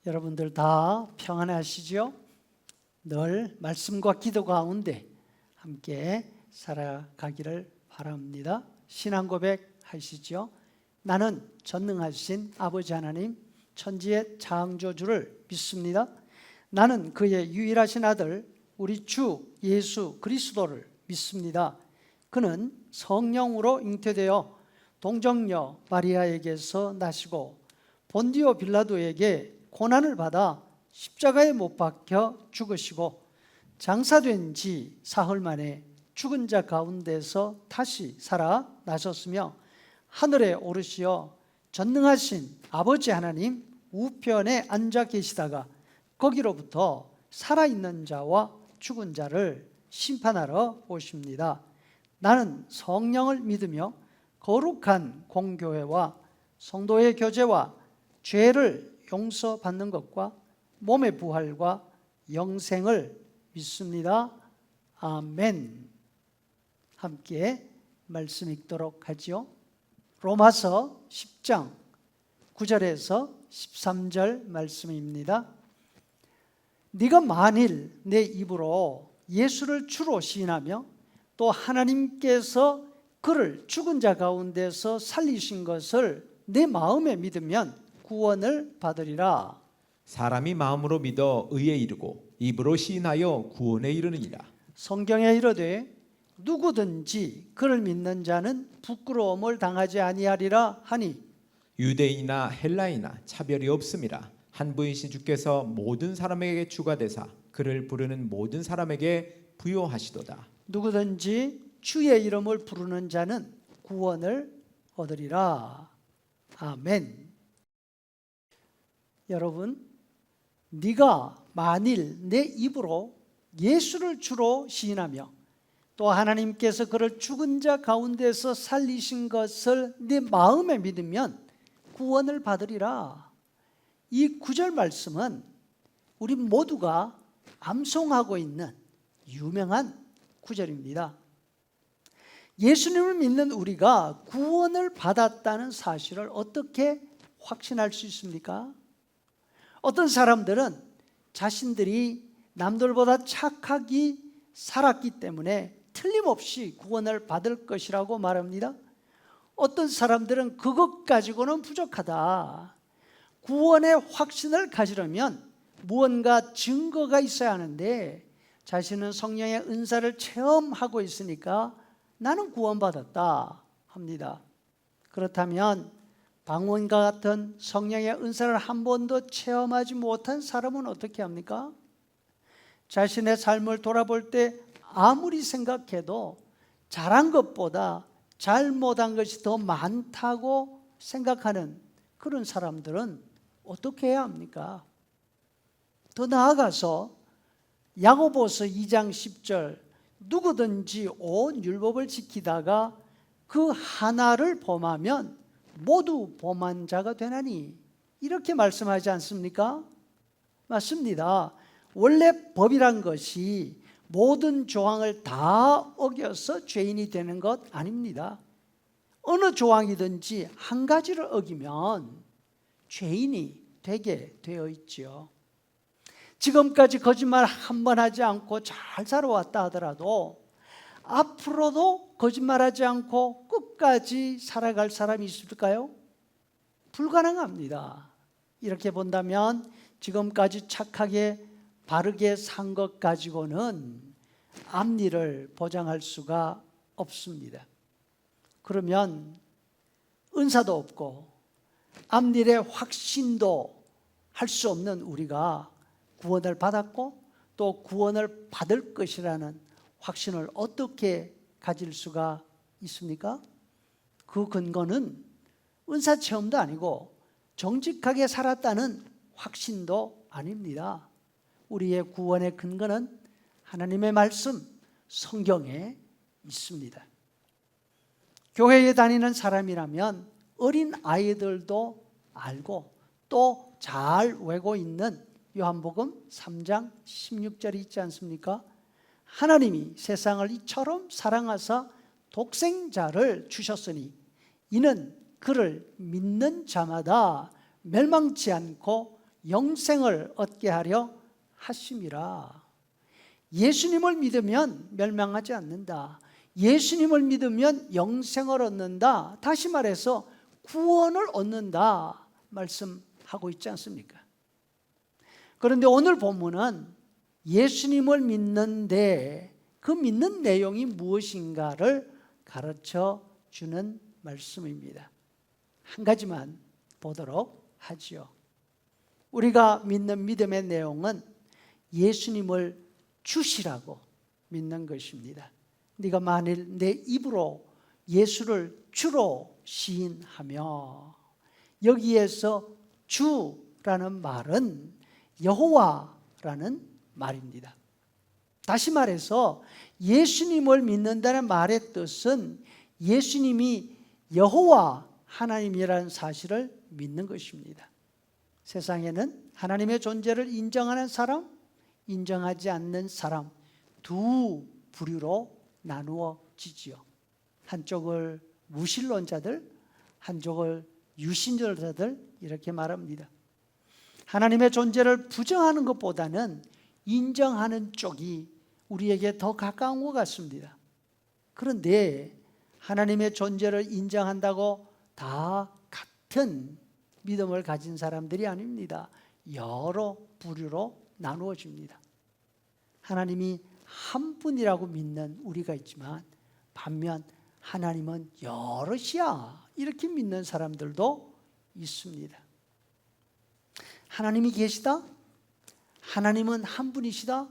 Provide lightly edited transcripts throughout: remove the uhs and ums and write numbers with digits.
여러분들 다 평안하시죠? 늘 말씀과 기도 가운데 함께 살아가기를 바랍니다. 신앙 고백 하시죠? 나는 전능하신 아버지 하나님 천지의 창조주를 믿습니다. 나는 그의 유일하신 아들 우리 주 예수 그리스도를 믿습니다. 그는 성령으로 잉태되어 동정녀 마리아에게서 나시고 본디오 빌라도에게 고난을 받아 십자가에 못 박혀 죽으시고 장사된 지 사흘 만에 죽은 자 가운데서 다시 살아나셨으며 하늘에 오르시어 전능하신 아버지 하나님 우편에 앉아 계시다가 거기로부터 살아있는 자와 죽은 자를 심판하러 오십니다. 나는 성령을 믿으며 거룩한 공교회와 성도의 교제와 죄를 용서받는 것과 몸의 부활과 영생을 믿습니다. 아멘. 함께 말씀 읽도록 하지요. 로마서 10장 9절에서 13절 말씀입니다. 네가 만일 내 입으로 예수를 주로 시인하며 또 하나님께서 그를 죽은 자 가운데서 살리신 것을 내 마음에 믿으면 구원을 받으리라. 사람이 마음으로 믿어 의에 이르고 입으로 시인하여 구원에 이르느니라. 성경에 이르되 누구든지 그를 믿는 자는 부끄러움을 당하지 아니하리라 하니 유대인이나 헬라이나 차별이 없음이라. 한 분이신 주께서 모든 사람에게 주가 되사 그를 부르는 모든 사람에게 부요하시도다. 누구든지 주의 이름을 부르는 자는 구원을 얻으리라. 아멘. 여러분, 네가 만일 내 입으로 예수를 주로 시인하며 또 하나님께서 그를 죽은 자 가운데서 살리신 것을 네 마음에 믿으면 구원을 받으리라. 이 9절 말씀은 우리 모두가 암송하고 있는 유명한 9절입니다. 예수님을 믿는 우리가 구원을 받았다는 사실을 어떻게 확신할 수 있습니까? 어떤 사람들은 자신들이 남들보다 착하게 살았기 때문에 틀림없이 구원을 받을 것이라고 말합니다. 어떤 사람들은 그것 가지고는 부족하다. 구원의 확신을 가지려면 무언가 증거가 있어야 하는데 자신은 성령의 은사를 체험하고 있으니까 나는 구원받았다 합니다. 그렇다면 방언과 같은 성령의 은사를 한 번도 체험하지 못한 사람은 어떻게 합니까? 자신의 삶을 돌아볼 때 아무리 생각해도 잘한 것보다 잘못한 것이 더 많다고 생각하는 그런 사람들은 어떻게 해야 합니까? 더 나아가서 야고보서 2장 10절 누구든지 온 율법을 지키다가 그 하나를 범하면 모두 범한 자가 되나니 이렇게 말씀하지 않습니까? 맞습니다. 원래 법이란 것이 모든 조항을 다 어겨서 죄인이 되는 것 아닙니다. 어느 조항이든지 한 가지를 어기면 죄인이 되게 되어 있죠. 지금까지 거짓말 한 번 하지 않고 잘 살아왔다 하더라도 앞으로도 거짓말하지 않고 끝까지 살아갈 사람이 있을까요? 불가능합니다. 이렇게 본다면 지금까지 착하게 바르게 산 것 가지고는 앞니를 보장할 수가 없습니다. 그러면 은사도 없고 앞일의 확신도 할 수 없는 우리가 구원을 받았고 또 구원을 받을 것이라는 확신을 어떻게 가질 수가 있습니까? 그 근거는 은사 체험도 아니고 정직하게 살았다는 확신도 아닙니다. 우리의 구원의 근거는 하나님의 말씀, 성경에 있습니다. 교회에 다니는 사람이라면 어린 아이들도 알고 또 잘 외고 있는 요한복음 3장 16절이 있지 않습니까? 하나님이 세상을 이처럼 사랑하사 독생자를 주셨으니 이는 그를 믿는 자마다 멸망치 않고 영생을 얻게 하려 하심이라. 예수님을 믿으면 멸망하지 않는다. 예수님을 믿으면 영생을 얻는다. 다시 말해서 구원을 얻는다 말씀하고 있지 않습니까? 그런데 오늘 본문은 예수님을 믿는데 그 믿는 내용이 무엇인가를 가르쳐 주는 말씀입니다. 한 가지만 보도록 하지요. 우리가 믿는 믿음의 내용은 예수님을 주시라고 믿는 것입니다. 네가 만일 내 입으로 예수를 주로 시인하며, 여기에서 주라는 말은 여호와라는 말입니다. 다시 말해서 예수님을 믿는다는 말의 뜻은 예수님이 여호와 하나님이라는 사실을 믿는 것입니다. 세상에는 하나님의 존재를 인정하는 사람, 인정하지 않는 사람 두 부류로 나누어지지요. 한쪽을 무신론자들, 한쪽을 유신론자들 이렇게 말합니다. 하나님의 존재를 부정하는 것보다는 인정하는 쪽이 우리에게 더 가까운 것 같습니다. 그런데 하나님의 존재를 인정한다고 다 같은 믿음을 가진 사람들이 아닙니다. 여러 부류로 나누어집니다. 하나님이 한 분이라고 믿는 우리가 있지만 반면 하나님은 여럿이야 이렇게 믿는 사람들도 있습니다. 하나님이 계시다? 하나님은 한 분이시다?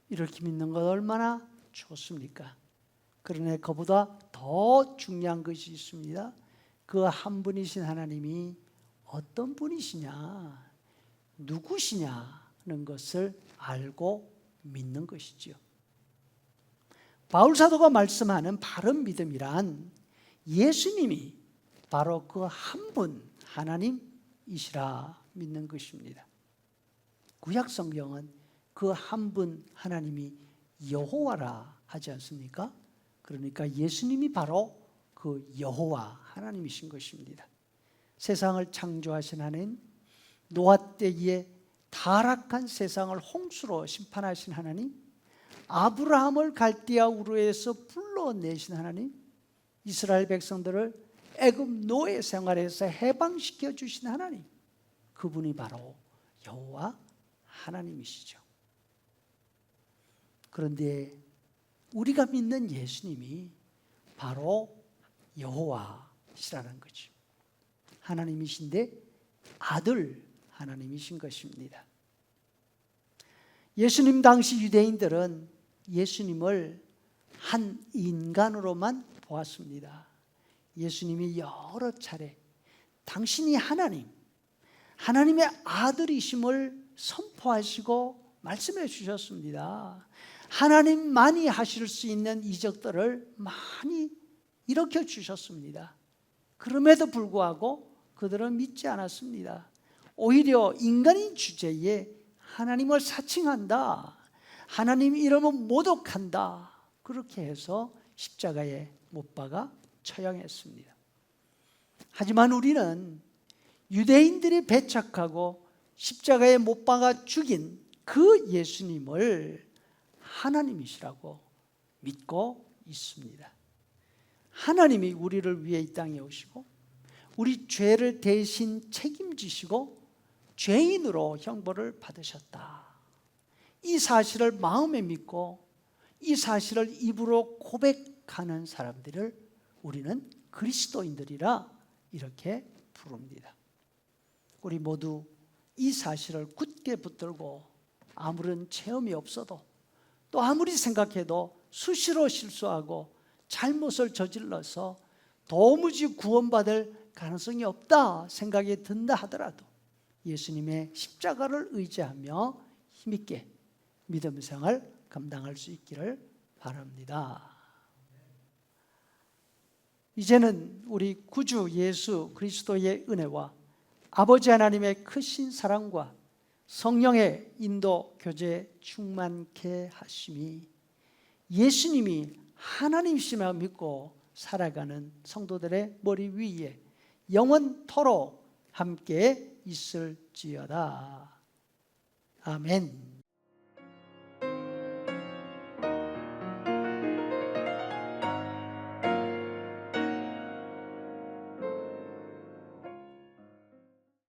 이렇게 믿는 것 얼마나 좋습니까? 그러나 그보다 더 중요한 것이 있습니다. 그 한 분이신 하나님이 어떤 분이시냐, 누구시냐는 것을 알고 믿는 것이지요. 바울 사도가 말씀하는 바른 믿음이란 예수님이 바로 그 한 분 하나님이시라 믿는 것입니다. 구약 성경은 그 한 분 하나님이 여호와라 하지 않습니까? 그러니까 예수님이 바로 그 여호와 하나님이신 것입니다. 세상을 창조하신 하나님, 노아 때에 타락한 세상을 홍수로 심판하신 하나님, 아브라함을 갈대아 우르에서 불러내신 하나님, 이스라엘 백성들을 애굽 노예 생활에서 해방시켜 주신 하나님, 그분이 바로 여호와 하나님이시죠. 그런데 우리가 믿는 예수님이 바로 여호와시라는 거죠. 하나님이신데 아들 하나님이신 것입니다. 예수님 당시 유대인들은 예수님을 한 인간으로만 보았습니다. 예수님이 여러 차례 당신이 하나님, 하나님의 아들이심을 선포하시고 말씀해 주셨습니다. 하나님만이 하실 수 있는 이적들을 많이 일으켜 주셨습니다. 그럼에도 불구하고 그들은 믿지 않았습니다. 오히려 인간인 주제에 하나님을 사칭한다, 하나님 이름은 모독한다, 그렇게 해서 십자가에 못 박아 처형했습니다. 하지만 우리는 유대인들이 배척하고 십자가에 못 박아 죽인 그 예수님을 하나님이시라고 믿고 있습니다. 하나님이 우리를 위해 이 땅에 오시고 우리 죄를 대신 책임지시고 죄인으로 형벌을 받으셨다. 이 사실을 마음에 믿고 이 사실을 입으로 고백하는 사람들을 우리는 그리스도인들이라 이렇게 부릅니다. 우리 모두 이 사실을 굳게 붙들고 아무런 체험이 없어도 또 아무리 생각해도 수시로 실수하고 잘못을 저질러서 도무지 구원받을 가능성이 없다 생각이 든다 하더라도 예수님의 십자가를 의지하며 힘있게 믿음 생활 감당할 수 있기를 바랍니다. 이제는 우리 구주 예수 그리스도의 은혜와 아버지 하나님의 크신 사랑과 성령의 인도 교제 충만케 하심이 예수님이 하나님이시며 믿고 살아가는 성도들의 머리 위에 영원토록 함께 있을지어다. 아멘.